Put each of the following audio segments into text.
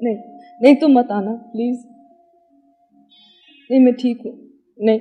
नहीं नहीं, तुम मत आना प्लीज। नहीं मैं ठीक हूँ। नहीं,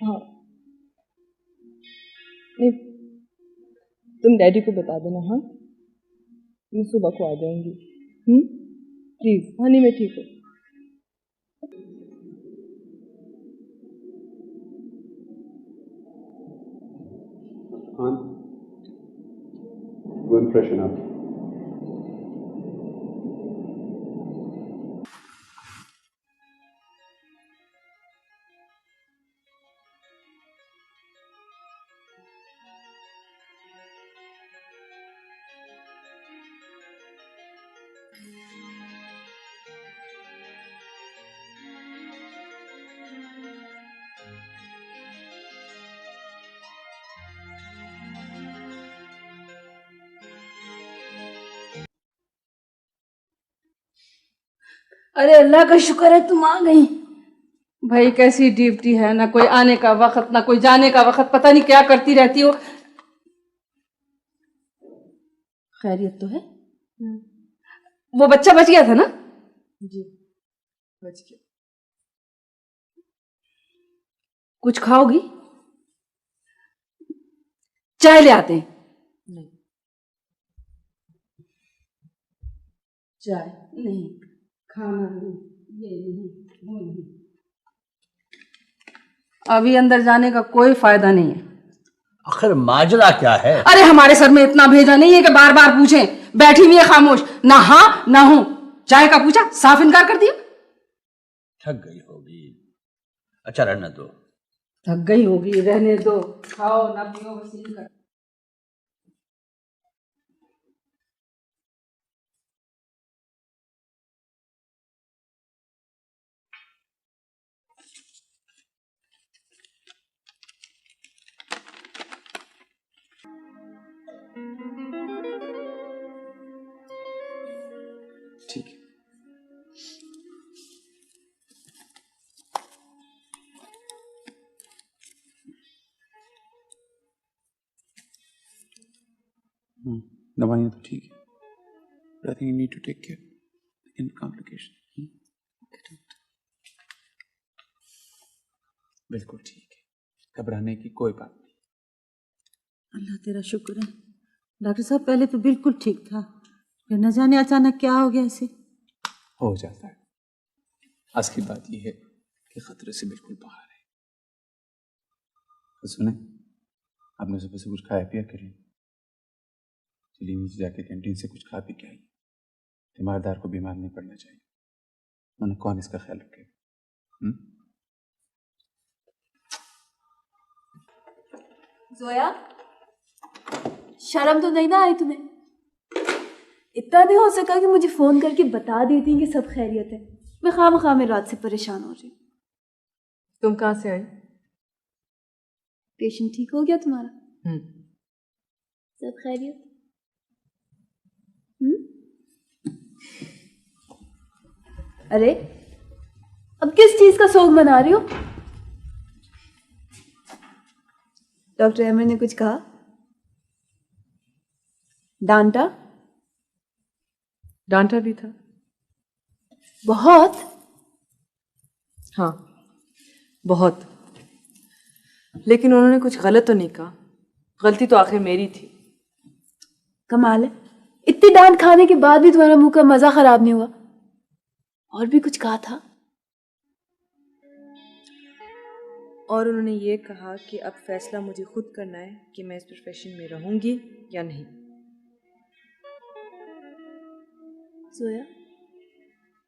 हाँ नहीं, तुम डैडी को बता देना। हाँ मैं सुबह को आ जाऊंगी। प्लीज। हाँ नहीं मैं ठीक हूँ। हाँ, go and freshen up. अरे अल्लाह का शुक्र है तुम आ गई। भाई कैसी ड्यूटी है, ना कोई आने का वक्त ना कोई जाने का वक्त, पता नहीं क्या करती रहती हो। खैरियत तो है? वो बच्चा बच गया था ना? जी बच गया। कुछ खाओगी? चाय ले आते हैं। नहीं, चाय नहीं, खाना नहीं, ये नहीं, वो नहीं। अभी अंदर जाने का कोई फायदा नहीं है। आखिर माजरा क्या है? अरे हमारे सर में इतना भेजा नहीं है कि बार बार पूछें। बैठी हुई है खामोश, ना हाँ ना हूं। चाय का पूछा, साफ इनकार कर दिया। थक गई होगी। अच्छा रहने दो। थक गई होगी, रहने दो। खाओ ना पियो, बस यही कर। ठीक है। दवाइयाँ तो ठीक है, but I think you need to take care in complication. बिल्कुल ठीक है, घबराने की कोई बात नहीं। अल्लाह तेरा शुक्र है। डॉक्टर साहब पहले तो बिल्कुल ठीक था, फिर न जाने अचानक क्या हो गया इसे। हो जाता है। असली बात यह है कि खतरे से बिल्कुल बाहर है। तो सुने, आपने सुबह से कुछ खाया पिया करें? चलिए नीचे जाके कैंटीन से कुछ खा पी के आइए। तीमारदार को बीमार नहीं पड़ना चाहिए, उन्हें कौन इसका ख्याल रखेगा? जोया, शर्म तो नहीं ना आई तुम्हें? इतना नहीं हो सका कि मुझे फोन करके बता देती कि सब खैरियत है। मैं खामखा में रात से परेशान हो रही हूँ। तुम कहाँ से आई? पेशेंट ठीक हो गया तुम्हारा? सब खैरियत? अरे अब किस चीज का शोक मना रही हो? डॉक्टर अमर ने कुछ कहा? डांटा? डांटा भी था। बहुत? हाँ बहुत, लेकिन उन्होंने कुछ गलत तो नहीं कहा। गलती तो आखिर मेरी थी। कमाल है, इतनी डांट खाने के बाद भी तुम्हारा मुंह का मजा खराब नहीं हुआ। और भी कुछ कहा था? और उन्होंने ये कहा कि अब फैसला मुझे खुद करना है कि मैं इस प्रोफेशन में रहूंगी या नहीं। सोया,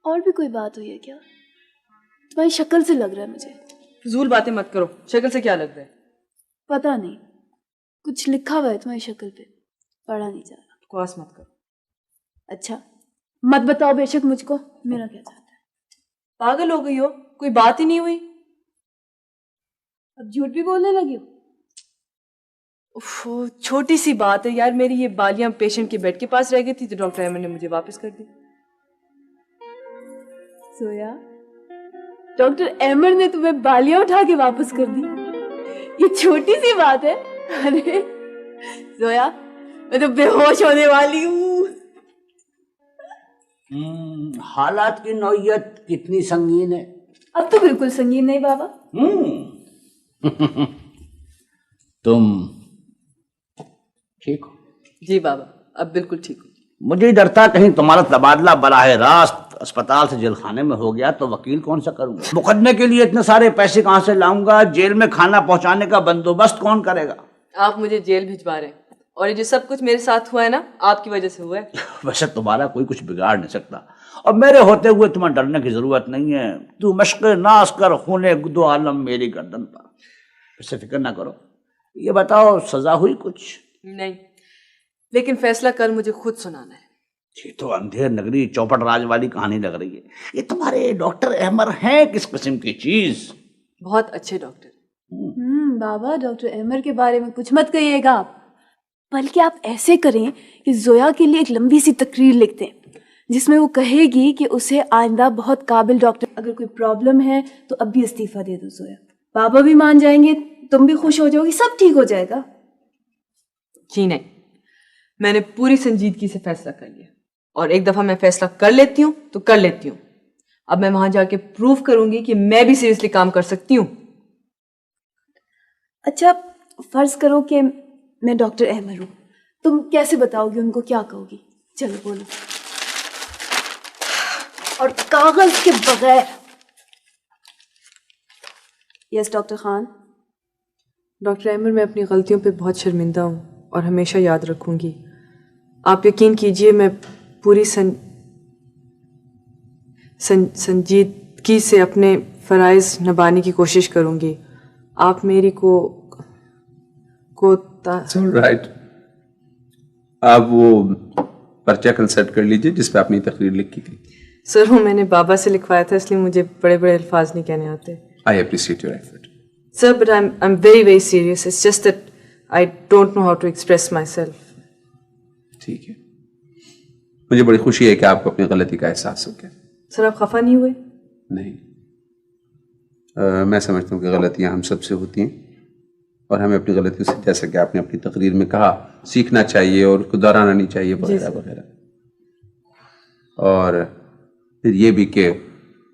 और भी कोई बात हुई है क्या? तुम्हारी शक्ल से लग रहा है मुझे। फजूल बातें मत करो, शक्ल से क्या लग रहा है? पता नहीं, कुछ लिखा हुआ है तुम्हारी शक्ल पे, पढ़ा नहीं जा रहा। बकवास मत करो। अच्छा मत बताओ बेशक मुझको, मेरा क्या चाहता है? पागल हो गई हो, कोई बात ही नहीं हुई। अब झूठ भी बोलने लगी हो? उफ, छोटी सी बात है यार। मेरी ये बालियां पेशेंट के बेड के पास रह गई थी तो डॉक्टर अहमद ने मुझे वापस कर दी। सोया, डॉक्टर अहमद ने तुम्हें बालियां उठा के वापस कर दी? ये छोटी सी बात है? अरे सोया, मैं तो बेहोश होने वाली हूँ। हालात की नौयत कितनी संगीन है। अब तो बिल्कुल संगीन नहीं बाबा। तुम ठीक हो? जी बाबा, अब बिल्कुल ठीक हूँ। मुझे डर था कहीं तुम्हारा तबादला बराह रास्त अस्पताल से जेल खाने में हो गया तो वकील कौन सा करूंगा? मुकदमे के लिए इतने सारे पैसे कहाँ से लाऊंगा? जेल में खाना पहुंचाने का बंदोबस्त कौन करेगा? आप मुझे जेल भिजवा रहे हैं और ये जो सब कुछ मेरे साथ हुआ है ना, आपकी वजह से हुआ है। वैसे तुम्हारा कोई कुछ बिगाड़ नहीं सकता और मेरे होते हुए तुम्हें डरने की जरूरत नहीं है। तू मश्क नाश कर खूने गुदो आलम मेरी गर्दन पर। इससे फिक्र ना करो। ये बताओ सजा हुई कुछ? नहीं, लेकिन फैसला कल मुझे खुद सुनाना है। ये तो अंधेर नगरी चौपट राज वाली कहानी लग रही है। ये तुम्हारे डॉक्टर अहमर हैं किस किस्म की चीज? बहुत अच्छे डॉक्टर। बाबा, डॉक्टर अहमर के बारे में कुछ मत कहिएगा आप। बल्कि आप ऐसे करें कि जोया के लिए एक लंबी सी तकरीर लिख दें जिसमें वो कहेगी कि उसे आइंदा बहुत काबिल डॉक्टर, अगर कोई प्रॉब्लम है तो अब भी इस्तीफा दे दो जोया। बाबा भी मान जाएंगे, तुम भी खुश हो जाओगी, सब ठीक हो जाएगा। जी नहीं, मैंने पूरी संजीदगी से फैसला कर लिया और एक दफा मैं फैसला कर लेती हूँ तो कर लेती हूँ। अब मैं वहां जाके प्रूव करूंगी कि मैं भी सीरियसली काम कर सकती हूँ। अच्छा, फर्ज करो कि मैं डॉक्टर अहमर हूँ, तुम कैसे बताओगी उनको, क्या कहोगी? चलो बोलो। और कागज के बगैर। Yes doctor Khan. Doctor Ahmar, मैं अपनी गलतियों पे बहुत शर्मिंदा हूँ और हमेशा याद रखूंगी। आप यकीन कीजिए, मैं पूरी संजीदगी से अपने फ़राइज़ निभाने की कोशिश करूंगी। आप मेरी राइट, आप वो पर्चा कंसल्ट कर लीजिए जिस पे आपने तकरीर लिखी थी। सर, वो मैंने बाबा से लिखवाया था, इसलिए मुझे बड़े बड़े अल्फाज नहीं कहने आते। I appreciate your effort sir, but I am very very serious. It's just that I don't know how to express myself. ठीक है, मुझे बड़ी खुशी है कि आपको अपनी गलती का एहसास हो गया। सर, आप खफा नहीं हुए? नहीं, मैं समझता हूँ कि गलतियाँ हम सबसे होती हैं और हमें अपनी गलतियों से, जैसा कि आपने अपनी तकरीर में कहा, सीखना चाहिए और उसको दोहराना नहीं चाहिए वगैरह वगैरह। और फिर ये भी कि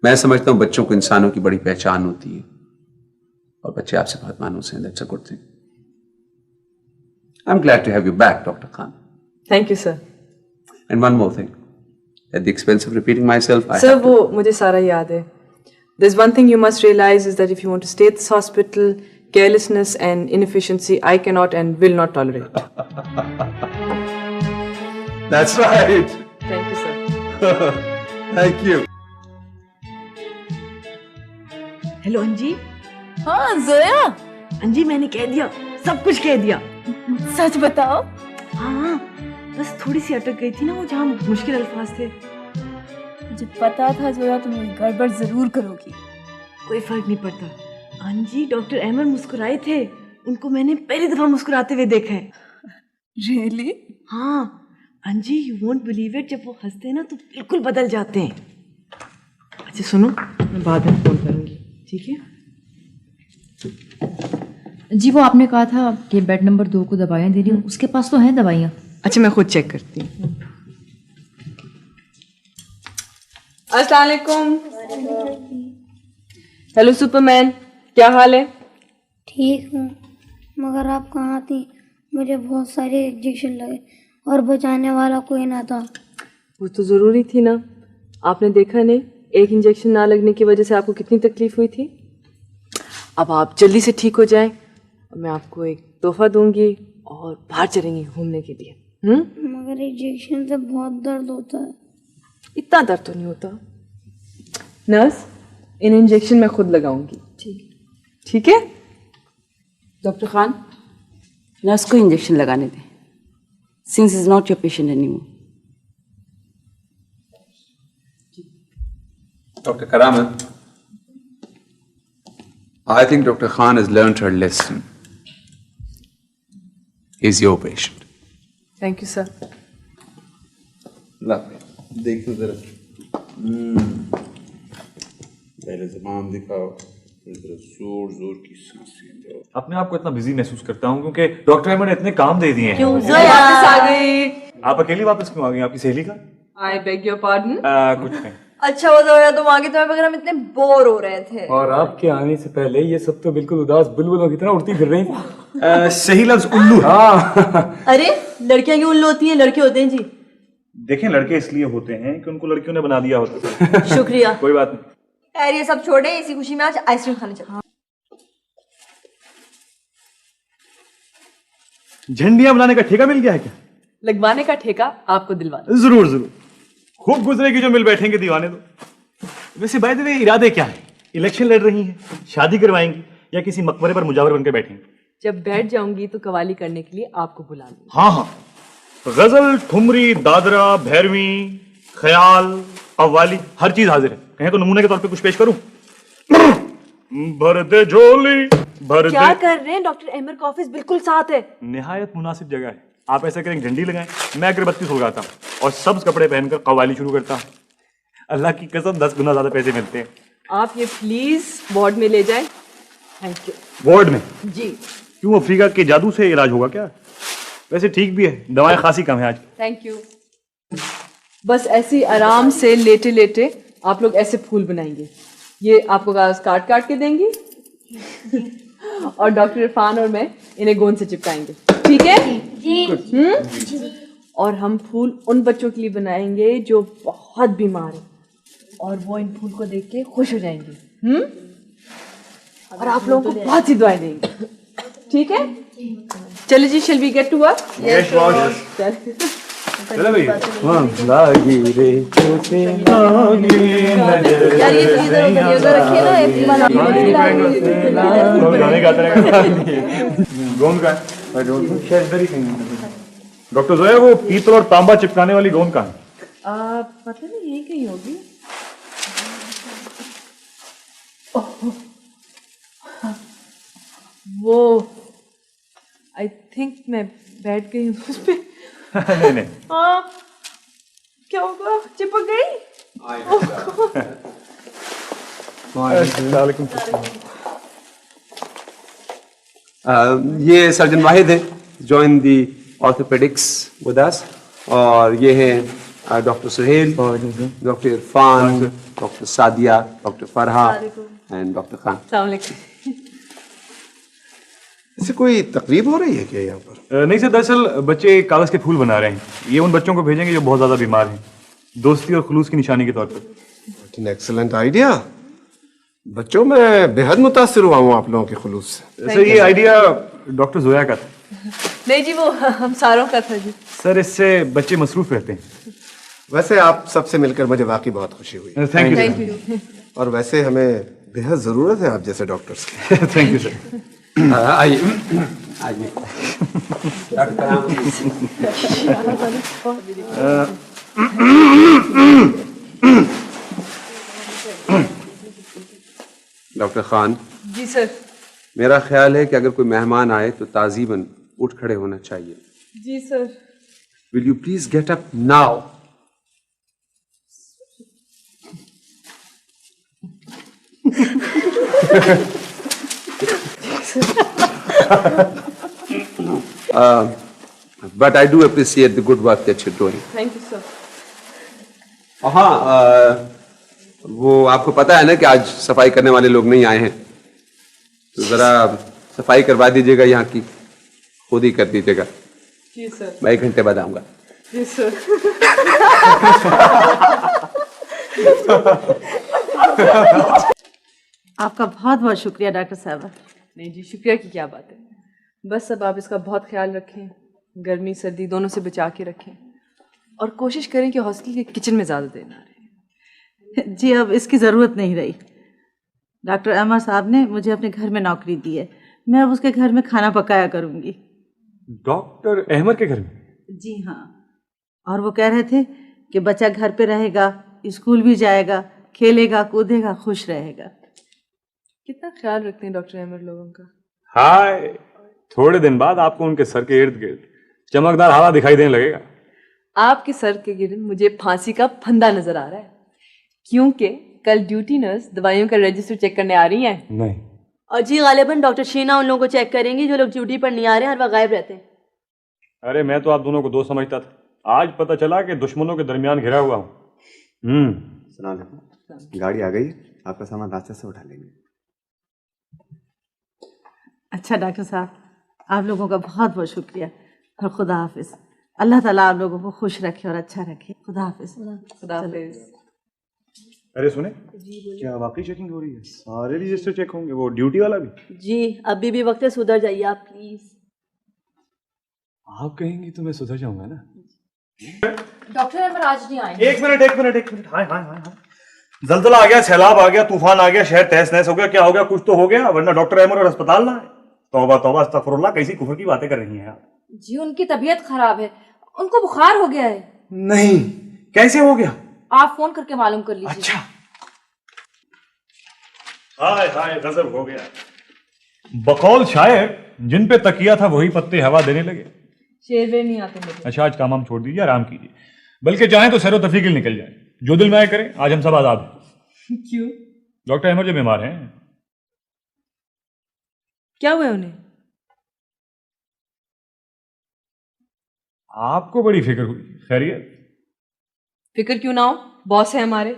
मैं समझता हूँ बच्चों को इंसानों की बड़ी पहचान होती है और बच्चे आपसे बहुत मानूस हैं। That's a good thing. I am glad to have you back doctor Khan. Thank you sir. And one more thing, at the expense of repeating myself, sir, वो मुझे सारा याद है। There's one thing you must realize is that if you want to stay at this hospital, carelessness and inefficiency I cannot and will not tolerate. That's right. Thank you, sir. Thank you. Hello अंजी। हाँ जोया। अंजी, मैंने कह दिया, सब कुछ कह दिया। सच बताओ। हाँ, बस थोड़ी सी अटक गई थी ना वो, जहाँ मुश्किल अल्फाज थे। मुझे पता था जोया तुम गड़बड़ जरूर करोगी। कोई फर्क नहीं पड़ता अंजी। डॉक्टर अहमद मुस्कुराए थे, उनको मैंने पहली दफा मुस्कुराते हुए देखा है। रियली? हाँ अंजी, यू वोंट बिलीव इट, जब वो हंसते हैं ना तो बिल्कुल बदल जाते हैं। अच्छा सुनो, मैं बाद में फोन करूंगी, ठीक है? जी, वो आपने कहा था कि बेड नंबर 2 को दवाइयाँ दे रही हूँ, उसके पास तो हैं दवाइयाँ। अच्छा, मैं खुद चेक करती हूँ। अस्सलाम वालेकुम। हेलो सुपरमैन, क्या हाल है? ठीक हूँ, मगर आप कहाँ थी? मुझे बहुत सारे इंजेक्शन लगे और बचाने वाला कोई ना था। वो तो ज़रूरी थी ना, आपने देखा नहीं एक इंजेक्शन ना लगने की वजह से आपको कितनी तकलीफ हुई थी। अब आप जल्दी से ठीक हो जाएं, मैं आपको एक तोहफा दूंगी और बाहर चलेंगे घूमने के लिए। मगर इंजेक्शन से बहुत दर्द होता है। इतना दर्द तो नहीं होता। नर्स, इन इंजेक्शन मैं खुद लगाऊंगी। ठीक है? डॉक्टर खान, नर्स को इंजेक्शन लगाने दें, since is not your patient anymore. Dr. Karamat, I think Dr. Khan has learned her lesson. He's your patient. Thank you sir. देखो जरा, पहले ज़बान दिखाओ, फिर जरा जोर जोर की सांसें दो। अपने आप को इतना बिजी महसूस करता हूँ क्योंकि डॉक्टर अहमद ने इतने काम दे दिए हैं। वापस आ गई। आप अकेली वापस क्यों आ गई? आपकी सहेली का? I beg your pardon. कुछ नहीं। अच्छा वो जोया तुम आगे, तुम्हें बगैर हम इतने बोर हो रहे थे। और आपके आने से पहले ये सब तो बिल्कुल उदास बुलबुलों की तरह उड़ती फिर रही थी। सही लफ्ज उल्लू। हाँ। अरे लड़कियां क्यों उल्लू होती हैं? लड़के होते हैं जी। देखें, लड़के इसलिए होते हैं कि उनको लड़कियों ने बना दिया होता है। शुक्रिया। कोई बात नहीं। यार ये सब छोड़े, इसी खुशी में आज आइसक्रीम खाने चलते हैं। झंडियां बनाने का ठेका मिल गया है क्या? लगवाने का ठेका आपको दिलवाना। जरूर जरूर, खूब गुजरेगी जो मिल बैठेंगे दीवाने। तो वैसे बाय द वे इरादे क्या है? इलेक्शन लड़ रही हैं, शादी करवाएंगी, या किसी मकबरे पर मुजावर बनकर बैठेंगी? जब बैठ जाऊंगी तो कवाली करने के लिए आपको बुला लूंगी। हाँ हाँ, गजल, ठुमरी, दादरा, भैरवी, ख्याल, कव्वाली, हर चीज हाजिर है। कहें तो नमूने के तौर पे कुछ पेश करूं? भर दे झोली, भर क्या दे। कर रहे हैं? डॉक्टर अहमर का ऑफिस बिल्कुल साथ है। निहायत मुनासिब जगह है। आप ऐसा करें, झंडी लगाएं, मैं अगरबत्ती सुलगाता हूँ और सब्ज कपड़े पहनकर कव्वाली शुरू करता हूँ। अल्लाह की कसम 10 गुना ज्यादा पैसे मिलते हैं। आप ये प्लीज वार्ड में ले जाएं। Thank you. वार्ड में? जी। क्यों, अफ्रीका के जादू से इलाज होगा क्या? वैसे ठीक भी है, दवाएं खासी कम है आज। Thank you. बस ऐसे ही आराम से लेटे लेटे आप लोग ऐसे फूल बनाएंगे। ये आपको कागज काट काट के देंगी और डॉक्टर इरफान और मैं इन्हें गोंद से चिपकाएंगे। ठीक है जी। और हम फूल उन बच्चों के लिए बनाएंगे जो बहुत बीमार हैं और वो इन फूल को देख के खुश हो जाएंगे। और आप लोगों को बहुत सी दुआएं देंगे। ठीक है? चलो जी, shall we get to work? Yes boss. चलो भैया। लागी रे चोटे लागी नजर। यार ये तो इधर रखिए ना, ये वाला गाने गाता रहेगा। गोंद का है? शायद इधर ही कहीं। डॉक्टर जोया, वो पीतल और तांबा चिपकाने वाली गोंद कहाँ है? पता नहीं, यही कहीं होगी। वो आई थिंक मैं बैठ गई हूँ उस पे। नहीं नहीं। हाँ, क्या होगा? चिपक गई। ये सर्जन वाहिद है, join the orthopaedics with us, और ये हैं doctor Suhel, doctor Irfan, doctor Sadia, doctor Farha and doctor Khan. अस्सलाम वालेकुम। इससे कोई तकलीफ हो रही है क्या यहाँ पर? नहीं सर, दरअसल बच्चे कागज के फूल बना रहे हैं। ये उन बच्चों को भेजेंगे जो बहुत ज्यादा बीमार हैं, दोस्ती और खुलूस की निशानी के तौर पर। Excellent idea. बच्चों, मैं बेहद मुतासिर हुआ हूँ आप लोगों के खुलूस से। सर ये आइडिया डॉक्टर जोया का था। नहीं जी, वो हम सारों का था जी। सर इससे बच्चे मसरूफ रहते हैं। वैसे आप सबसे मिलकर मुझे वाकई बहुत खुशी हुई। Thank you. और वैसे हमें बेहद जरूरत है आप जैसे डॉक्टर्स की। Thank you sir. आइए आइए। डॉक्टर खान जी सर। मेरा ख्याल है कि अगर कोई मेहमान आए तो ताजीबन उठ खड़े होना चाहिए। जी sir. Will you please get up now? But I do appreciate the good work that you're doing. Thank you sir. हाँ, वो आपको पता है ना कि आज सफाई करने वाले लोग नहीं आए हैं, तो जरा सफाई करवा दीजिएगा यहाँ की, खुद ही कर दीजिएगा। जी सर। मैं 1 घंटे बाद आऊंगा। जी सर। आपका बहुत बहुत शुक्रिया डॉक्टर साहब। नहीं जी, शुक्रिया की क्या बात है। बस अब आप इसका बहुत ख्याल रखें, गर्मी सर्दी दोनों से बचा के रखें और कोशिश करें कि हॉस्टल के किचन में ज़्यादा देर ना रहे। जी अब इसकी ज़रूरत नहीं रही। डॉक्टर अहमद साहब ने मुझे अपने घर में नौकरी दी है, मैं अब उसके घर में खाना पकाया करूँगी। डॉक्टर अहमद के घर में? जी हाँ, और वो कह रहे थे कि बच्चा घर पे रहेगा, स्कूल भी जाएगा, खेलेगा कूदेगा, खुश रहेगा। कितना ख्याल रखते हैं डॉक्टर अहमद लोगों का। हाय, थोड़े दिन बाद आपको उनके सर के इर्द गिर्द चमकदार हवा दिखाई देने लगेगा। आपके सर के गिर्द मुझे फांसी का फंदा नजर आ रहा है, क्योंकि कल ड्यूटी नर्स दवाइयों का रजिस्टर चेक करने आ रही हैं। नहीं। और जी गालिबन डॉक्टर शीना उन लोगों को चेक करेंगी जो लोग ड्यूटी पर नहीं आ रहे हैं और वह गायब रहते हैं। अरे मैं तो आप दोनों को दोस्त समझता था, आज पता चला कि दुश्मनों के दरमियान घिरा हुआ हूँ। सलाम अलैकुम। गाड़ी आ गई है, आपका सामान रास्ते से उठा लेंगे। अच्छा डॉक्टर साहब, आप लोगों का बहुत बहुत शुक्रिया और खुदा हाफिज। अल्लाह ताला आप लोगों को खुश रखे और अच्छा रखे। खुदा हाफिज। खुदा हाफिज। अरे सुने, क्या वाकई चेकिंग हो रही है? सारे रजिस्टर चेक होंगे, वो ड्यूटी वाला भी? जी अभी भी वक्त है, सुधर जाइए आप प्लीज। आप कहेंगी तो मैं सुधर जाऊंगा ना। डॉक्टर अमर आज नहीं आएंगे। एक मिनट। हाय हाय हाय हाय, जल्जला आ गया, सैलाब आ गया, तूफान आ गया, शहर तहस नहस हो गया, क्या हो गया? कुछ तो हो गया, वरना डॉक्टर अहमद और अस्पताल ना है। तौबा तौबा अस्तगफुरुल्लाह, कैसी कुफर की बातें कर रही हैं आप? जी उनकी तबीयत खराब है, उनको बुखार हो गया है। नहीं, कैसे हो गया? आप फोन करके मालूम कर लीजिए। अच्छा। हाय हाय, गजब हो गया। बकौल शायर, जिन पे तकिया था वही पत्ते हवा देने लगे। शेर वे नहीं आते मुझे। अच्छा, आज काम हम छोड़ दीजिए, आराम कीजिए, बल्कि चाहें तो सैरो तफरीह के लिए निकल जाए, जो दिल में आए करें। आज हम सब आजाद हैं। क्यों? डॉक्टर अहमद जो बीमार हैं। क्या हुआ उन्हें? आपको बड़ी फिक्र हुई, खैरियत? फिक्र क्यों ना हो, बॉस है हमारे।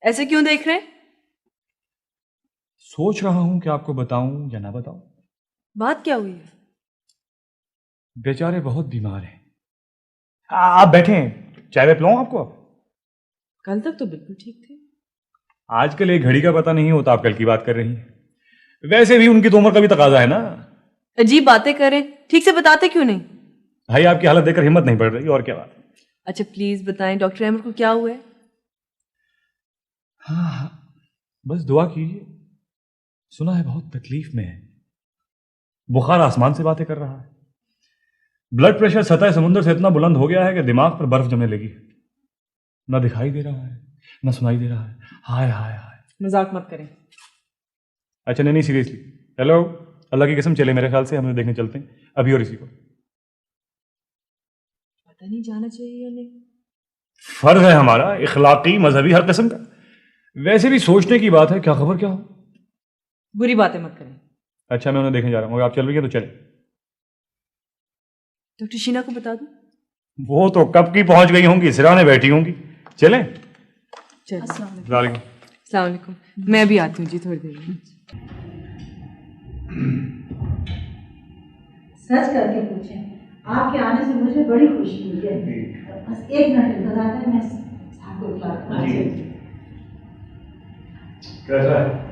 ऐसे क्यों देख रहे हैं? सोच रहा हूं कि आपको बताऊं या ना बताऊं। बात क्या हुई है? बेचारे बहुत बीमार हैं। आप बैठे हैं, चाय वे पिलाऊं आपको? कल तक तो बिल्कुल ठीक थे। आजकल एक घड़ी का पता नहीं होता, आप कल की बात कर रही हैं। वैसे भी उनकी तो उम्र का भी तकाजा है ना। अजीब बातें करें, ठीक से बताते क्यों नहीं? भाई आपकी हालत देखकर हिम्मत नहीं पड़ रही, और क्या बात? अच्छा प्लीज बताएं डॉक्टर अहमद को क्या हुआ है? हाँ, बस दुआ कीजिए। सुना है बहुत तकलीफ में है, बुखार आसमान से बातें कर रहा है, ब्लड प्रेशर सतह समुद्र से इतना बुलंद हो गया है कि दिमाग पर बर्फ जमने लगी। ना दिखाई दे रहा है, ना सुनाई दे रहा है। हाय हाय हाय। मजाक मत करें। अच्छा नहीं, सीरियसली। हेलो, अल्लाह की कसम, चले, मेरे ख्याल से हम लोग देखने चलते हैं अभी और इसी को। पता नहीं जाना चाहिए या नहीं। फर्ज है हमारा, इखलाकी मजहबी हर किस्म का। वैसे भी सोचने की बात है, क्या खबर क्या हो। बुरी बातें मत करें। अच्छा, मैं उन्हें देखने जा रहा हूँ, अगर आप चल रही हैं तो चले। डॉक्टर शीना को बता दूं? वो तो कब की पहुंच गई होंगी, सिराने बैठी होंगी। चलें? चलिए। अस्सलाम वालेकुम। मैं भी आती हूँ जी थोड़ी देर में। सच करके पूछें, आपके आने से मुझे बड़ी खुशी हुई है। बस एक मिनट इंतजार करें, मैं आपको इत्तला कैसा है?